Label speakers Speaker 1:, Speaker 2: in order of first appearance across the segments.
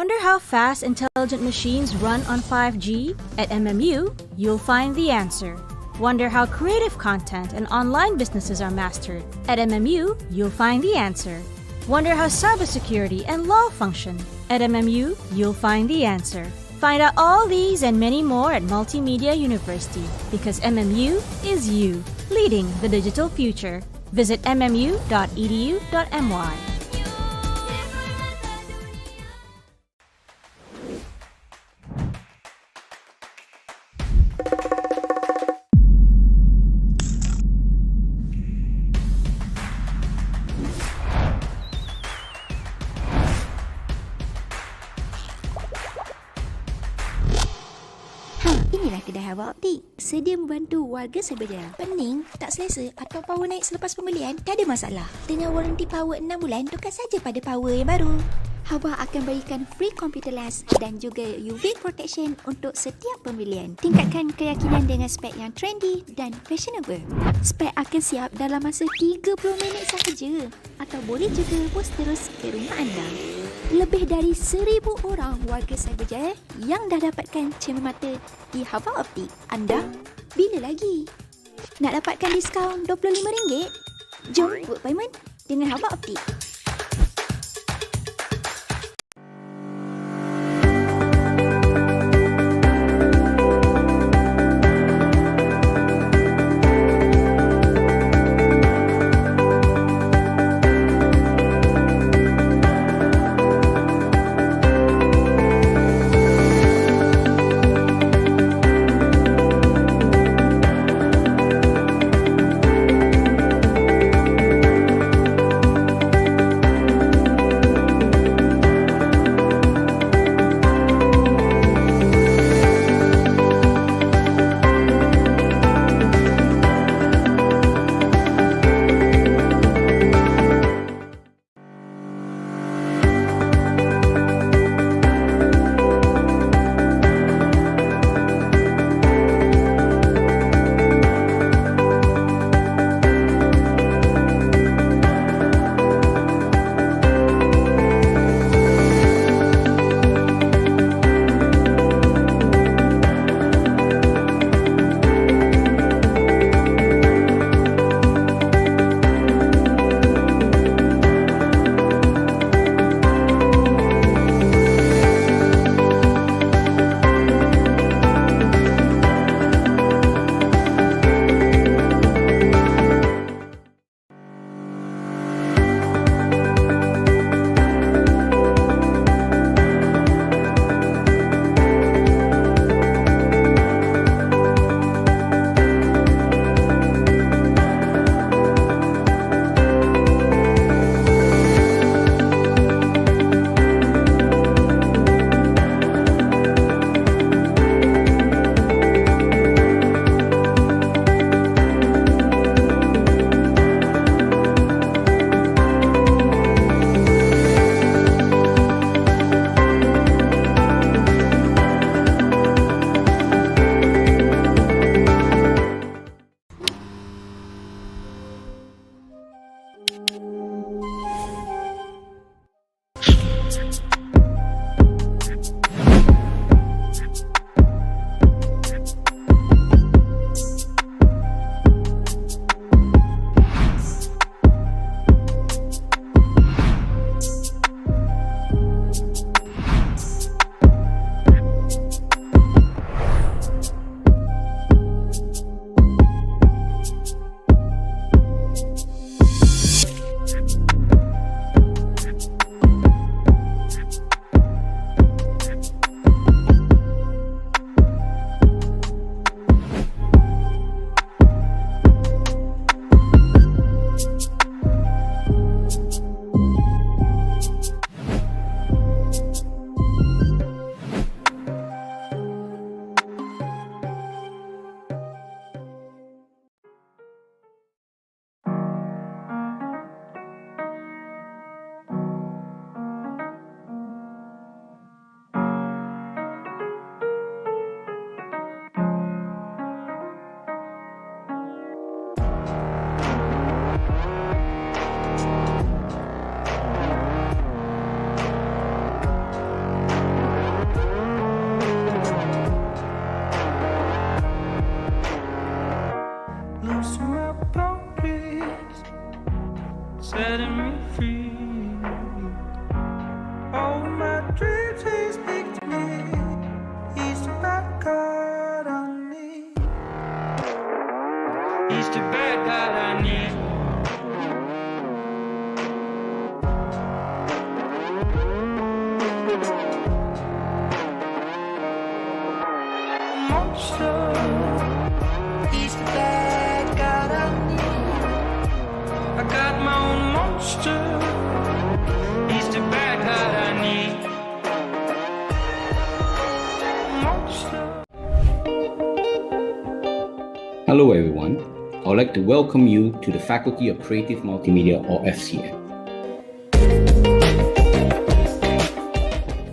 Speaker 1: Wonder how fast intelligent machines run on 5G? At MMU, you'll find the answer. Wonder how creative content and online businesses are mastered? At MMU, you'll find the answer. Wonder how cybersecurity and law function? At MMU, you'll find the answer. Find out all these and many more at Multimedia University, because MMU is you, leading the digital future. Visit mmu.edu.my.
Speaker 2: Inilah kedai Hawa Optik. Sedia membantu warga Cyberjaya. Pening, tak selesa atau power naik selepas pembelian? Tak ada masalah. Dengan waranti power 6 bulan, tukar saja pada power yang baru. Hawa akan berikan free computer lens dan juga UV protection untuk setiap pembelian. Tingkatkan keyakinan dengan spek yang trendy dan fashionable. Spek akan siap dalam masa 30 minit sahaja atau boleh juga bos terus ke rumah anda. Lebih dari 1,000 orang warga Cyberjaya yang dah dapatkan cermin di Hawa Optik. Anda bila lagi? Nak dapatkan diskaun RM25? Jom buat appointment dengan Hawa Optik.
Speaker 3: monster. He's the bad guy I need. I got my own monster. He's the bad guy I need. Monster.
Speaker 4: Hello everyone, I would like to welcome you to the Faculty of Creative Multimedia or FCM.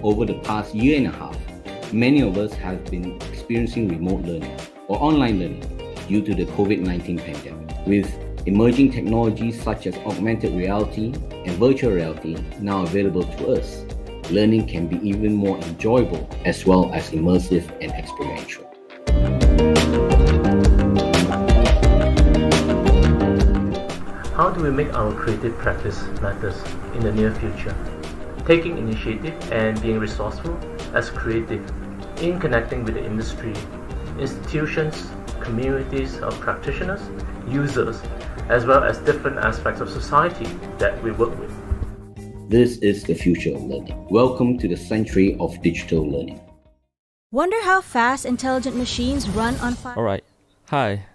Speaker 4: Over the past year and a half, many of us have been experiencing remote learning or online learning due to the COVID-19 pandemic. With emerging technologies such as augmented reality and virtual reality now available to us, learning can be even more enjoyable as well as immersive and experiential.
Speaker 5: How do we make our creative practice matters in the near future? Taking initiative and being resourceful as creative in connecting with the industry, institutions, communities of practitioners, users, as well as different aspects of society that we work with.
Speaker 4: This is the future of learning. Welcome to the century of digital learning.
Speaker 1: Wonder how fast intelligent machines run on 5G?
Speaker 6: Alright, hi.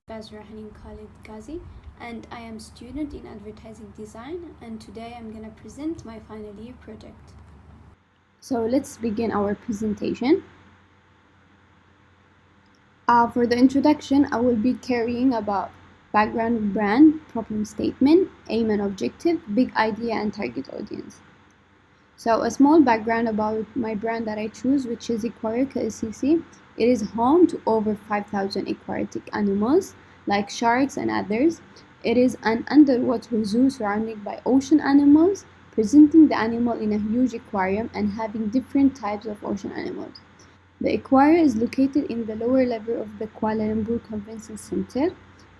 Speaker 7: Basra Hanim Khalid Ghazi, and I am student in advertising design, and today I'm gonna present my final year project.
Speaker 8: So let's begin our presentation. For the introduction, I will be carrying about background of brand, problem statement, aim and objective, big idea and target audience. So a small background about my brand that I choose, which is Aquaria KLCC. It is home to over 5,000 aquatic animals like sharks and others. It is an underwater zoo surrounded by ocean animals, presenting the animal in a huge aquarium and having different types of ocean animals. The aquarium is located in the lower level of the Kuala Lumpur Convention Center,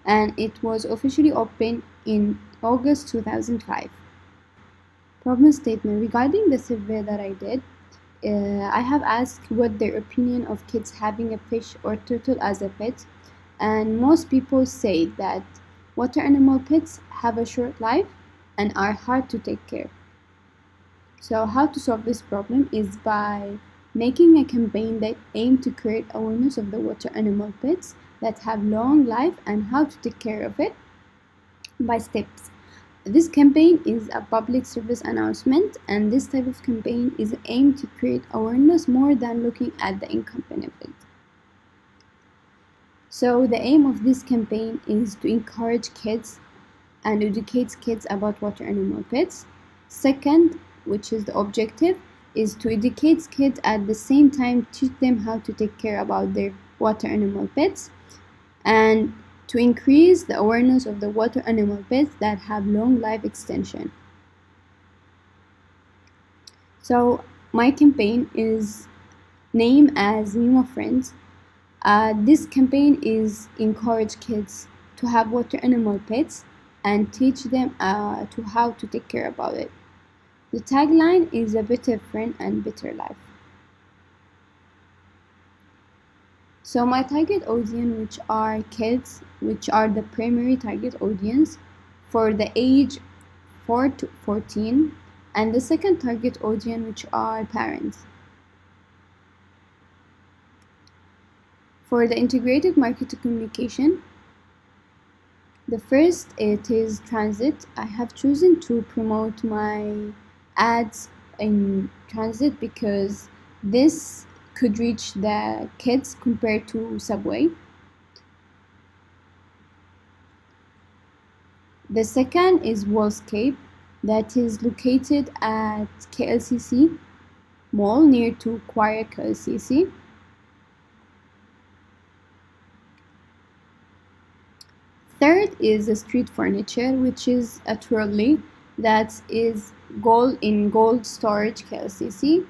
Speaker 8: and it was officially opened in August 2005. Problem statement. Regarding the survey that I did, I have asked what their opinion of kids having a fish or turtle as a pet, and most people say that water animal pets have a short life and are hard to take care. So how to solve this problem is by making a campaign that aims to create awareness of the water animal pets that have long life and how to take care of it by steps. This campaign is a public service announcement, and this type of campaign is aimed to create awareness more than looking at the income benefit. So the aim of this campaign is to encourage kids and educate kids about water animal pets. Second, which is the objective, is to educate kids at the same time teach them how to take care about their water animal pets, and to increase the awareness of the water animal pets that have long life extension. So my campaign is named as Nemo Friends. This campaign is encourage kids to have water animal pets and teach them to how to take care about it. The tagline is a better friend and better life. So my target audience, which are kids, which are the primary target audience for the age 4 to 14, and the second target audience, which are parents. For the integrated marketing communication, the first, it is transit. I have chosen to promote my ads in transit because this could reach the kids compared to subway. The second is Wallscape, that is located at KLCC Mall near to Choir KLCC. Third is the street furniture, which is a trolley that is gold storage KLCC.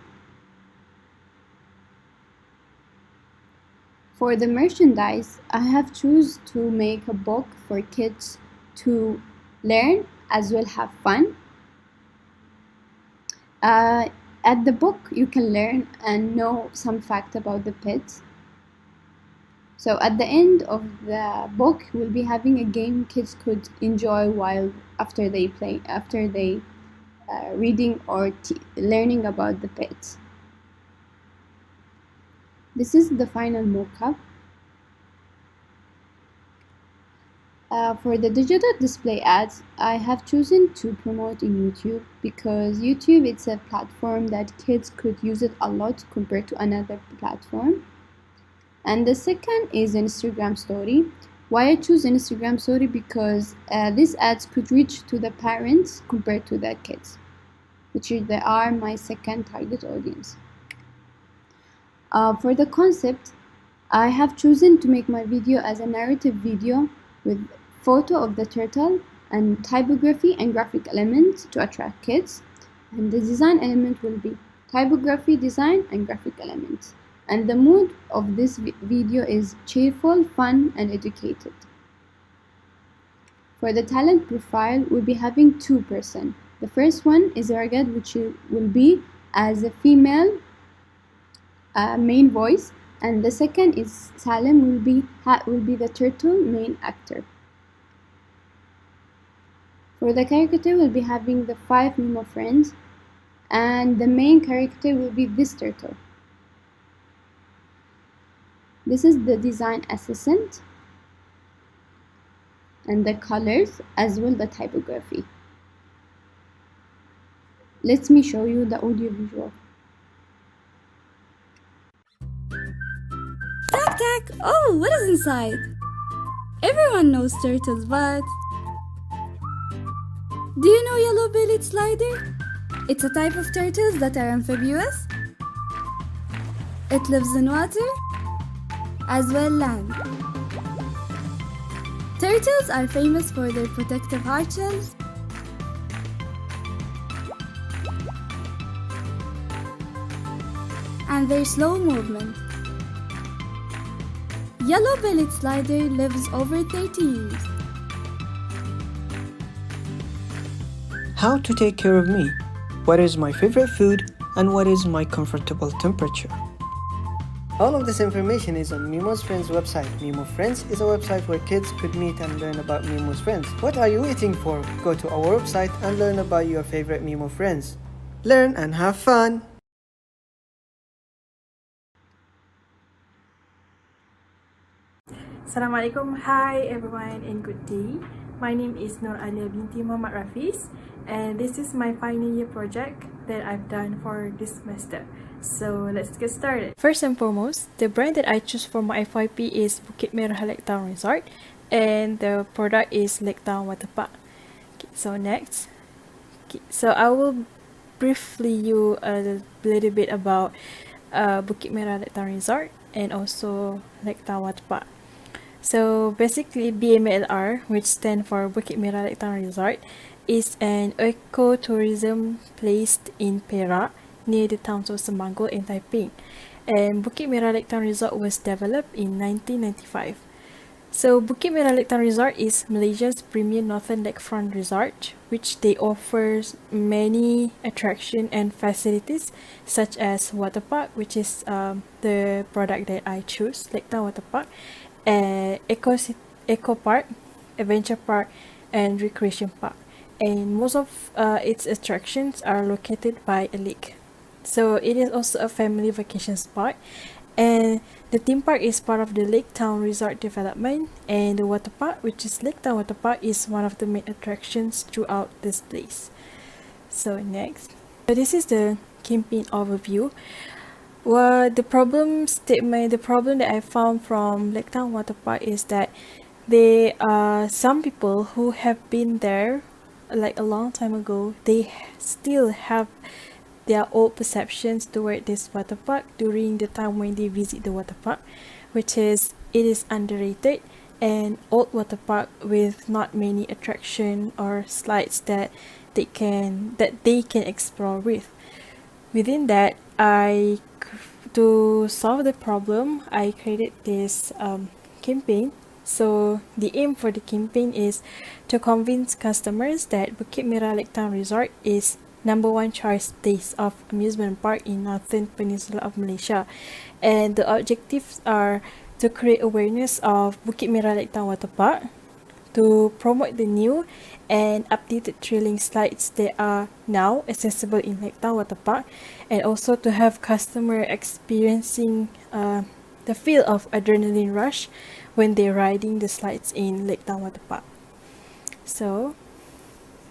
Speaker 8: For the merchandise, I have chosen to make a book for kids to learn as well have fun. At the book, you can learn and know some fact about the pets. So at the end of the book, we'll be having a game kids could enjoy while after they reading or learning about the pets. This is the final mock-up. For the digital display ads, I have chosen to promote in YouTube because YouTube it's a platform that kids could use it a lot compared to another platform. And the second is Instagram story. Why I choose Instagram story? Because these ads could reach to the parents compared to the kids, which they are my second target audience. For the concept, I have chosen to make my video as a narrative video with photo of the turtle and typography and graphic elements to attract kids. And the design element will be typography, design, and graphic elements. And the mood of this video is cheerful, fun, and educated. For the talent profile, we'll be having two persons. The first one is Ragad, which will be as a female main voice, and the second is Salem, will be the turtle main actor. For the character, we'll be having the 5 Mimo friends, and the main character will be this turtle. This is the design assistant, and the colors as well the typography. Let me show you the audio visual.
Speaker 6: Tack tack! Oh, what is inside? Everyone knows turtles, but do you know yellow-bellied slider? It's a type of turtles that are amphibious. It lives in water as well land. Turtles are famous for their protective hard shells, and their slow movement. Yellow-bellied slider lives over 30 years.
Speaker 9: How to take care of me? What is my favorite food and what is my comfortable temperature? All of this information is on Mimo's Friends website. Mimo Friends is a website where kids could meet and learn about Mimo's friends. What are you waiting for? Go to our website and learn about your favorite Mimo friends. Learn and have fun!
Speaker 10: Assalamualaikum, hi everyone and good day. My name is Nur Alia binti Muhammad Rafiz and this is my final year project that I've done for this semester. So let's get started. First and foremost, the brand that I choose for my FYP is Bukit Merah Lake Town Resort and the product is Lake Town Water Park. Okay, so next, so I will briefly you a little bit about Bukit Merah Lake Town Resort and also Lake Town Water Park. So basically BMLR, which stands for Bukit Merah Lake Town Resort, is an eco-tourism placed in Perak near the towns of Semangkot and Taiping. And Bukit Merah Lake Town Resort was developed in 1995. So Bukit Merah Lake Town Resort is Malaysia's premier northern lakefront resort, which they offers many attraction and facilities such as water park, which is the product that I choose, Lake Town Water Park, eco park, adventure park, and recreation park. And most of its attractions are located by a lake. So it is also a family vacation spot, and the theme park is part of the Lake Town Resort development, and the water park, which is Lake Town Water Park, is one of the main attractions throughout this place. So next, so this is the campaign overview. Well, the problem that I found from Lake Town Water Park is that there are some people who have been there like a long time ago. They still have their old perceptions toward this water park during the time when they visit the water park, which is it is underrated and old water park with not many attraction or slides that they can explore with. Within that, to solve the problem, I created this campaign. So the aim for the campaign is to convince customers that Bukit Merah Lake Town Resort is #1 choice place of amusement park in Northern Peninsula of Malaysia, and the objectives are to create awareness of Bukit Merah Lake Town Water Park, to promote the new and updated trailing slides that are now accessible in Lake Town Water Park, and also to have customer experiencing the feel of adrenaline rush when they're riding the slides in Lake Town Water Park. So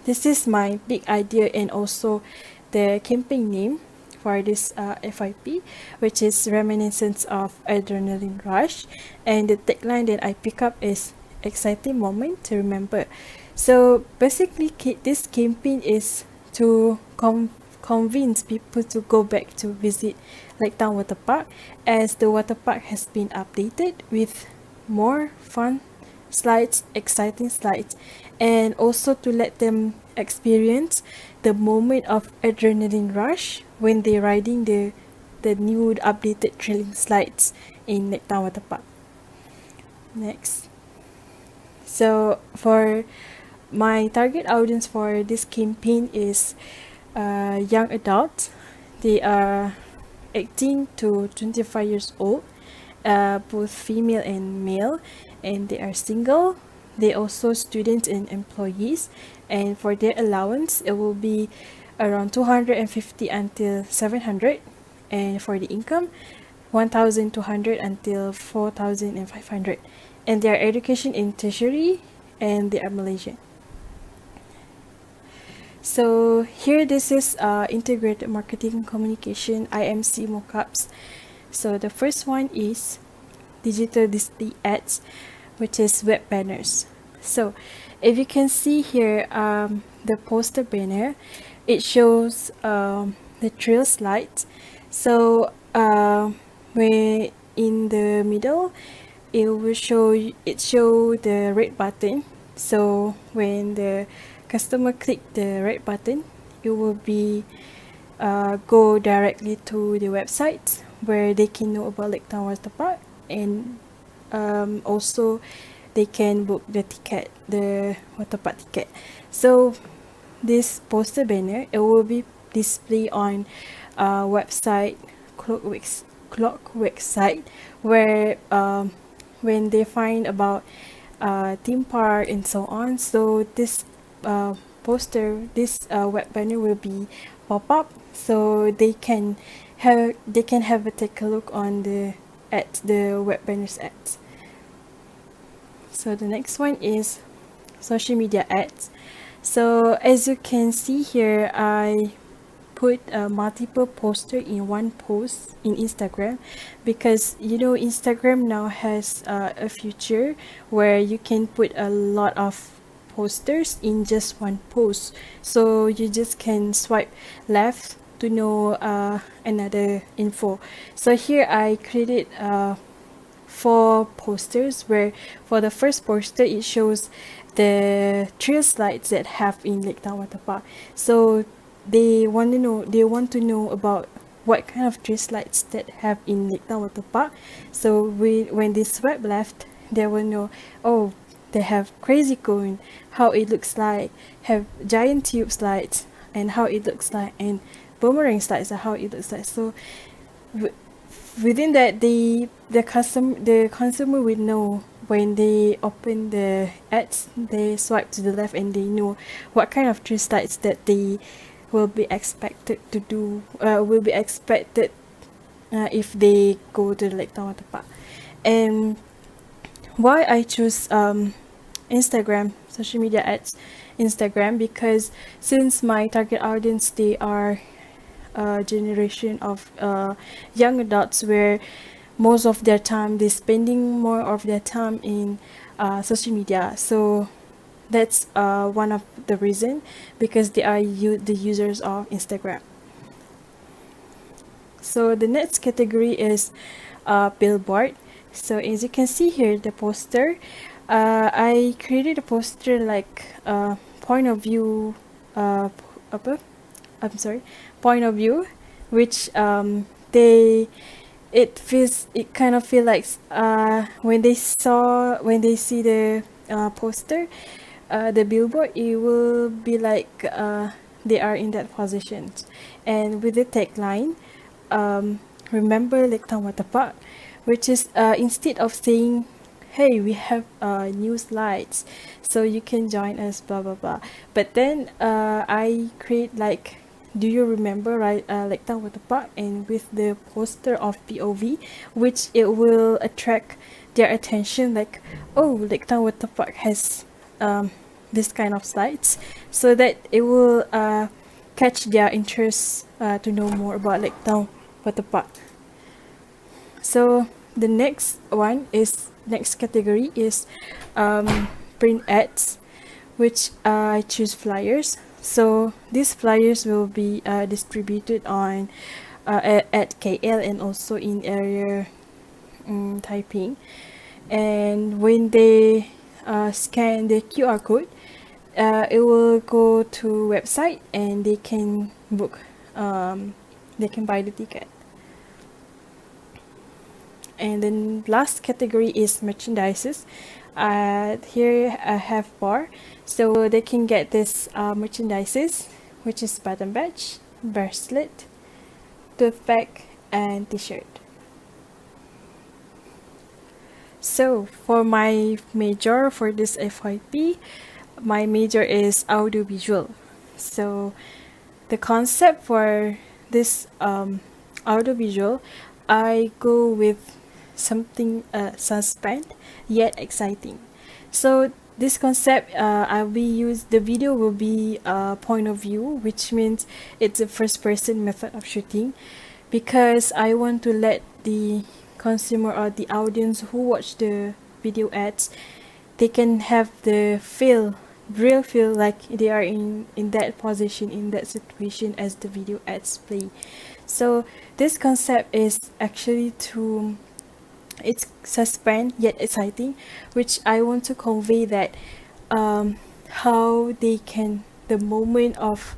Speaker 10: this is my big idea and also the campaign name for this FIP, which is Reminiscence of Adrenaline Rush, and the tagline that I pick up is exciting moment to remember. So basically this campaign is to convince people to go back to visit Lake Town Water Park, as the water park has been updated with more fun slides, exciting slides, and also to let them experience the moment of adrenaline rush when they're riding the new updated trailing slides in Lake Town Water Park. Next. So for my target audience for this campaign is young adults. They are 18 to 25 years old, both female and male, and they are single. They also students and employees, and for their allowance it will be around 250 until 700, and for the income 1,200 until 4,500, and their education in tertiary, and they are Malaysian. So here this is integrated marketing communication IMC mockups. So the first one is digital display ads, which is web banners. So if you can see here, the poster banner, it shows the trail slides. So where in the middle it will show the red button. So when the customer click the red button, it will be go directly to the website where they can know about Lake Town Water Park, and also they can book the ticket, the water park ticket. So this poster banner, it will be displayed on website, Clockwork site, where when they find about theme park and so on. So this poster, this web banner will be pop up, so they can have a take a look on the ads, the web banners ads. So the next one is social media ads. So as you can see here, I put multiple poster in one post in Instagram, because you know Instagram now has a feature where you can put a lot of posters in just one post, so you just can swipe left to know another info. So here I created 4 posters, where for the first poster it shows the trail slides that have in Lake Town Water Park. So they want to know about what kind of trail slides that have in Lake Town Water Park. So when they swipe left, they will know, oh, they have Crazy Cone, how it looks like, have giant tube slides and how it looks like, and boomerang slides are how it looks like. So within that, the consumer will know when they open the ads, they swipe to the left and they know what kind of trail slides that they will be expected to do, if they go to the Lake Town Water Park. And why I choose Instagram, social media ads, Instagram, because since my target audience, they are a generation of young adults, where most of their time they're spending more of their time in social media. So that's one of the reason, because they are the users of Instagram. So the next category is billboard. So as you can see here, the poster, I created a poster like point of view, point of view, which it kind of feel like when they see the poster, the billboard, it will be like they are in that position. And with the tagline, remember Lake Town Water Park, which is instead of saying, hey, we have new slides, so you can join us, blah blah blah. But then I create like, do you remember, right, like Town Water Park, and with the poster of POV, which it will attract their attention, like, oh, Lake Town Water Park has this kind of slides, so that it will catch their interest to know more about Lake Town Water Park. So the next category is print ads, which I choose flyers. So these flyers will be distributed on at KL and also in area Taiping. And when they scan the QR code, it will go to website and they can book, they can buy the ticket. And then last category is merchandises. Here I have bar, so they can get this merchandises, which is button badge, bracelet, tote bag, and t-shirt. So for my major for this FYP, my major is audiovisual. So the concept for this audiovisual, I go with something suspense yet exciting. So this concept, the video will be point of view, which means it's a first person method of shooting, because I want to let the consumer or the audience who watch the video ads, they can have the real feel like they are in that position, in that situation as the video ads play. So this concept is actually it's suspense yet exciting, which I want to convey that how they can, the moment of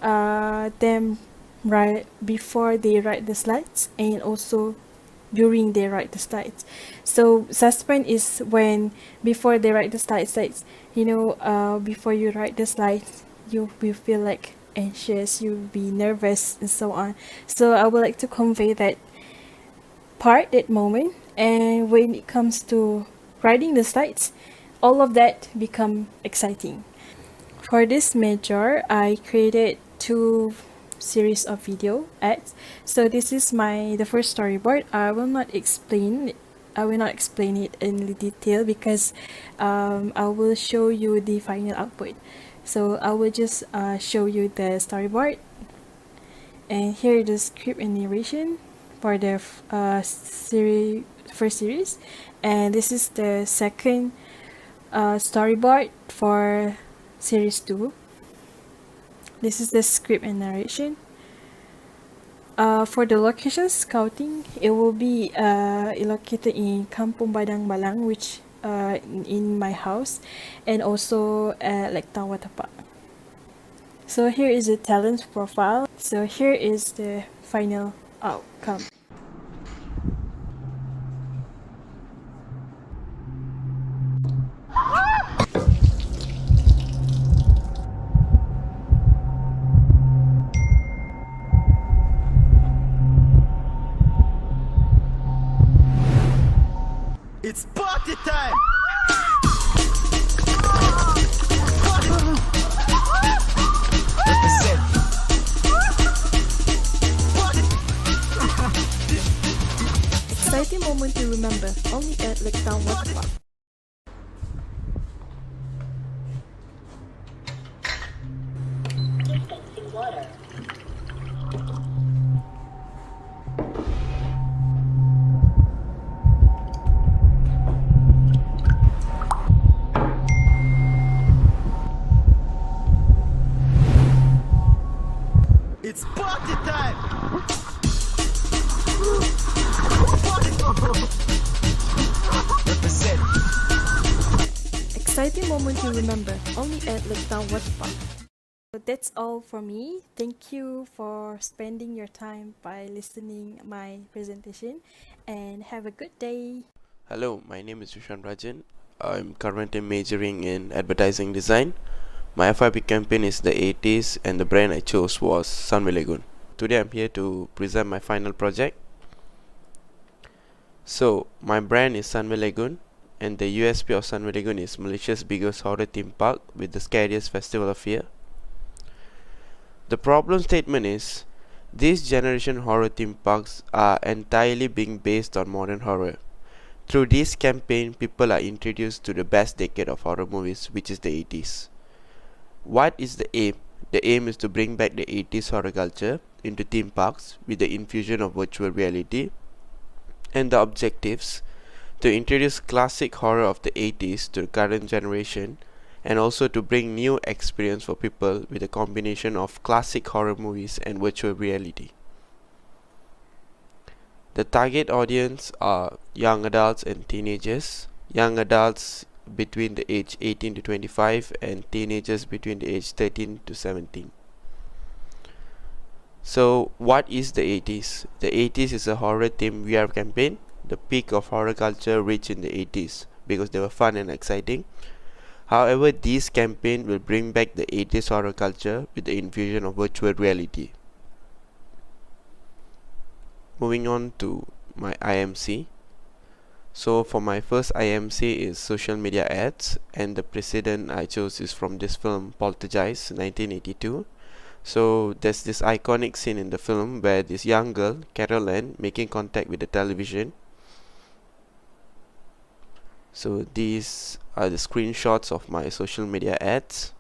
Speaker 10: them right before they write the slides and also during they write the slides. So suspense is when before they write the slides, before you write the slides, you will feel like anxious, you'll be nervous and so on. So I would like to convey that that moment, and when it comes to writing the slides, all of that become exciting. For this major, I created 2 series of video ads. So this is the first storyboard. I will not explain it in detail because I will show you the final output. So I will just show you the storyboard, and here the script and narration for the first series, and this is the second storyboard for series 2. This is the script and narration. For the location scouting, it will be located in Kampung Badang Balang, which in my house, and also like Town Water Park. So here is the talent profile. So here is the final outcome.
Speaker 3: It's party time! Represent.
Speaker 10: Exciting moment to remember, only at Lake Town Water Park.
Speaker 3: It's party time! Represent.
Speaker 10: Exciting moment to remember, only at Lake Town Water Park. So that's all for me. Thank you for spending your time by listening my presentation, and have a good day.
Speaker 11: Hello, my name is Yushan Rajan. I'm currently majoring in advertising design. My FYP campaign is the 80s and the brand I chose was Sunway Lagoon. Today I'm here to present my final project. So my brand is Sunway Lagoon, and the USP of Sunway Lagoon is Malaysia's biggest horror theme park with the scariest festival of fear. The problem statement is, these generation horror theme parks are entirely being based on modern horror. Through this campaign, people are introduced to the best decade of horror movies, which is the 80s. What is the aim? The aim is to bring back the 80s horror culture into theme parks with the infusion of virtual reality, and the objectives to introduce classic horror of the 80s to the current generation, and also to bring new experience for people with a combination of classic horror movies and virtual reality. The target audience are young adults and teenagers. Young adults between the age 18 to 25 and teenagers between the age 13 to 17. So what is the 80s? The 80s is a horror themed VR campaign. The peak of horror culture reached in the 80s because they were fun and exciting. However, this campaign will bring back the 80s horror culture with the infusion of virtual reality. Moving on to my IMC. So for my first IMC is social media ads, and the precedent I chose is from this film Poltergeist 1982. So there's this iconic scene in the film where this young girl, Carol Ann, making contact with the television. So these are the screenshots of my social media ads.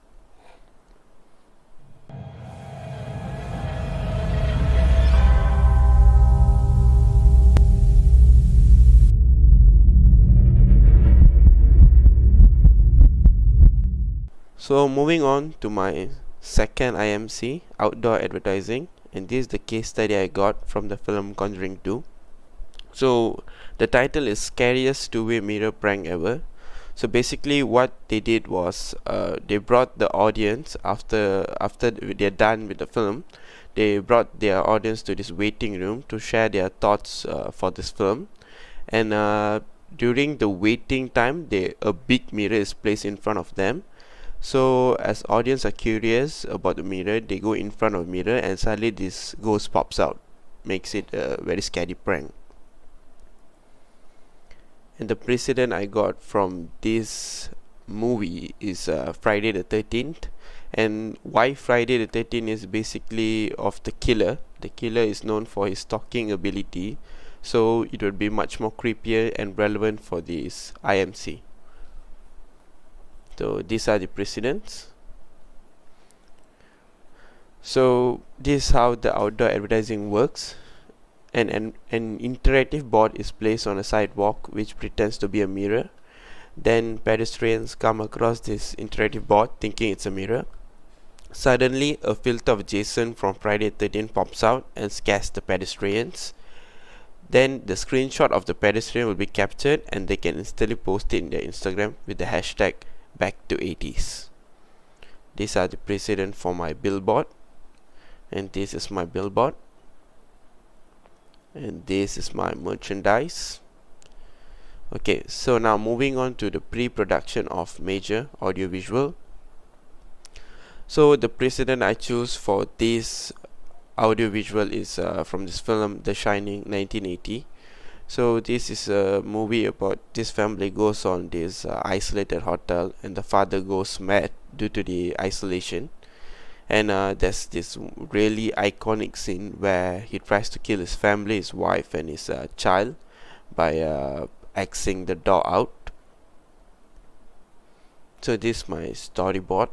Speaker 11: So moving on to my second IMC, outdoor advertising, and this is the case study I got from the film Conjuring 2. So the title is Scariest Two-Way Mirror Prank Ever. So basically what they did was they brought the audience after they're done with the film. They brought their audience to this waiting room to share their thoughts for this film, and during the waiting time a big mirror is placed in front of them. So as audience are curious about the mirror, they go in front of the mirror and suddenly this ghost pops out. Makes it a very scary prank. And the precedent I got from this movie is Friday the 13th. And why Friday the 13th is basically of the killer. The killer is known for his stalking ability, so it would be much more creepier and relevant for this IMC. So these are the precedents. So this is how the outdoor advertising works. An interactive board is placed on a sidewalk which pretends to be a mirror. Then pedestrians come across this interactive board thinking it's a mirror. Suddenly a filter of Jason from Friday the 13th pops out and scares the pedestrians. Then the screenshot of the pedestrian will be captured and they can instantly post it in their Instagram with the hashtag back to 80s. These are the precedent for my billboard, and this is my billboard, and this is my merchandise. Okay, so now moving on to the pre-production of major audiovisual. So the precedent I choose for this audiovisual is from this film The Shining 1980. So this is a movie about this family goes on this isolated hotel, and the father goes mad due to the isolation. And there's this really iconic scene where he tries to kill his family, his wife and his child, by axing the door out. So this is my storyboard,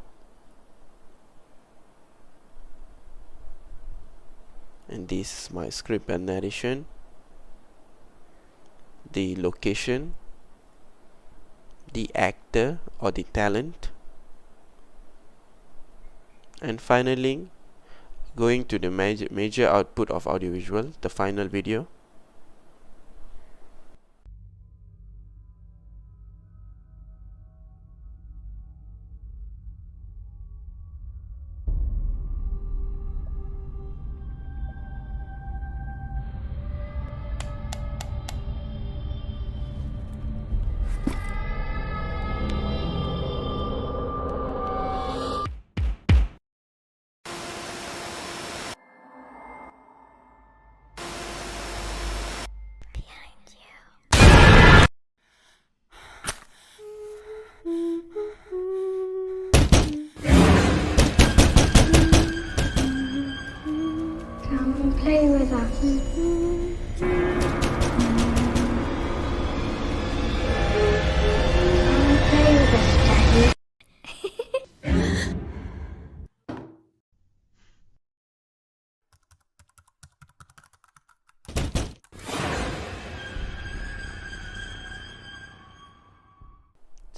Speaker 11: and this is my script and narration, the location, the actor or the talent, and finally going to the major output of audiovisual, the final video.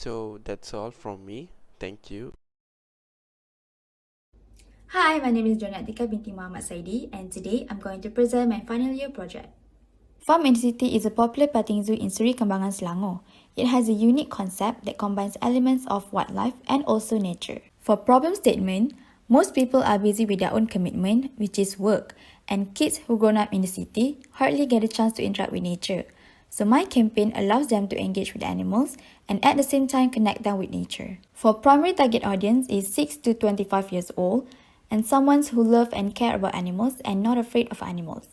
Speaker 11: So that's all from me. Thank you.
Speaker 12: Hi, my name is Jonatika binti Muhammad Saidi, and today I'm going to present my final year project. Farm in the City is a popular petting zoo in Seri Kembangan, Selangor. It has a unique concept that combines elements of wildlife and also nature. For problem statement, most people are busy with their own commitment, which is work, and kids who grown up in the city hardly get a chance to interact with nature. So my campaign allows them to engage with animals and at the same time connect them with nature. For primary target audience is 6 to 25 years old and someone who love and care about animals and not afraid of animals.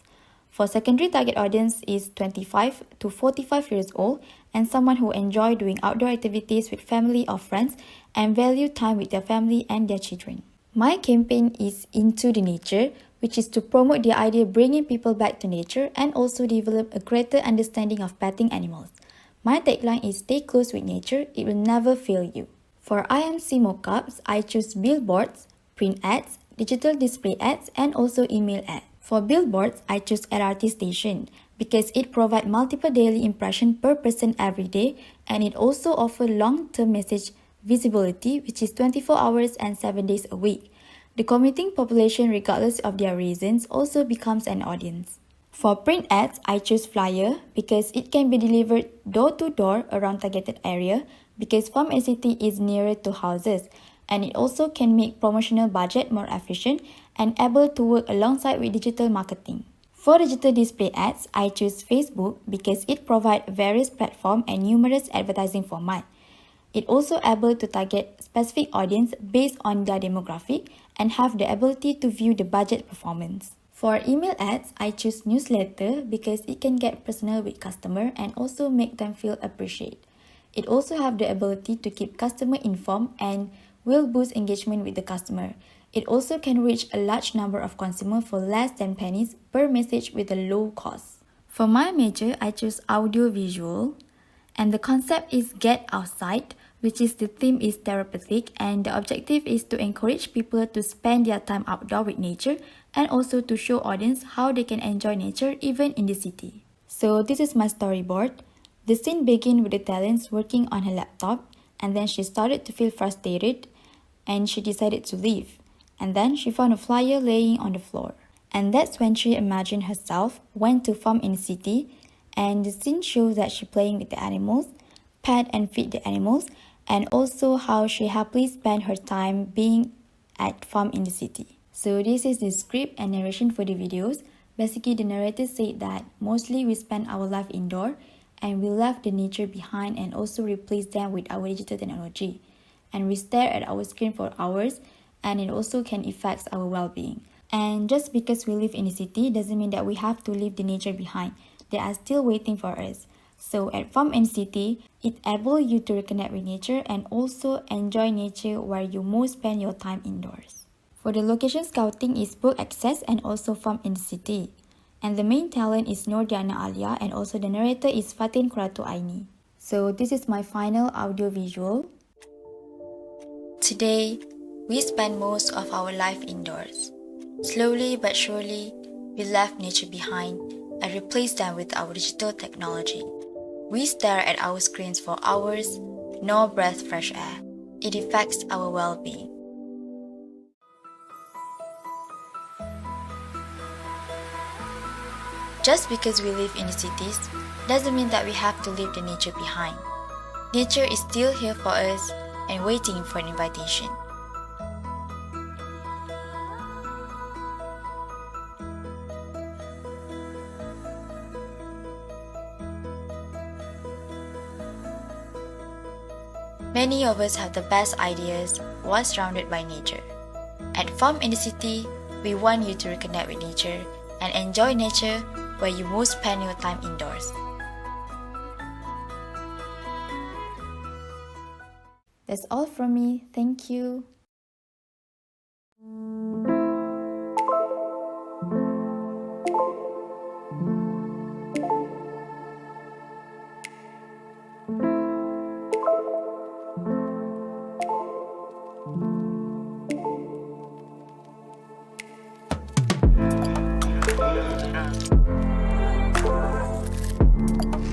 Speaker 12: For secondary target audience is 25 to 45 years old and someone who enjoy doing outdoor activities with family or friends and value time with their family and their children. My campaign is Into the Nature, which is to promote the idea of bringing people back to nature and also develop a greater understanding of petting animals. My tagline is Stay close with nature, it will never fail you. For IMC mockups, I choose billboards, print ads, digital display ads, and also email ads. For billboards, I choose LRT station because it provides multiple daily impressions per person every day and it also offers long-term message visibility, which is 24 hours and 7 days a week. The commuting population, regardless of their reasons, also becomes an audience. For print ads, I choose flyer because it can be delivered door to door around targeted area because Farm and City is nearer to houses and it also can make promotional budget more efficient and able to work alongside with digital marketing. For digital display ads, I choose Facebook because it provides various platforms and numerous advertising formats. It also able to target specific audience based on their demographic and have the ability to view the budget performance. For email ads, I choose newsletter because it can get personal with customer and also make them feel appreciated. It also have the ability to keep customer informed and will boost engagement with the customer. It also can reach a large number of consumers for less than pennies per message with a low cost. For my major, I choose audio visual and the concept is Get Outside, which is the theme is therapeutic and the objective is to encourage people to spend their time outdoor with nature and also to show audience how they can enjoy nature even in the city. So this is my storyboard. The scene began with the talents working on her laptop and then she started to feel frustrated and she decided to leave. And then she found a flyer laying on the floor. And that's when she imagined herself went to farm in the city and the scene shows that she playing with the animals, pet and feed the animals, and also how she happily spent her time being at farm in the city. So this is the script and narration for the videos. Basically, the narrator said that mostly we spend our life indoor and we left the nature behind and also replace them with our digital technology. And we stare at our screen for hours and it also can affect our well-being. And just because we live in the city doesn't mean that we have to leave the nature behind. They are still waiting for us. So at Farm and City, it enables you to reconnect with nature and also enjoy nature where you most spend your time indoors. For the location scouting is book access and also Farm in the City. And the main talent is Nordiana Alia and also the narrator is Fatin Kuratu Aini. So this is my final audio visual. Today, we spend most of our life indoors. Slowly but surely, we left nature behind and replaced them with our digital technology. We stare at our screens for hours, no breath fresh air. It affects our well-being. Just because we live in the cities doesn't mean that we have to leave the nature behind. Nature is still here for us and waiting for an invitation. Many of us have the best ideas while surrounded by nature. At Farm in the City, we want you to reconnect with nature and enjoy nature where you most spend your time indoors. That's all from me. Thank you.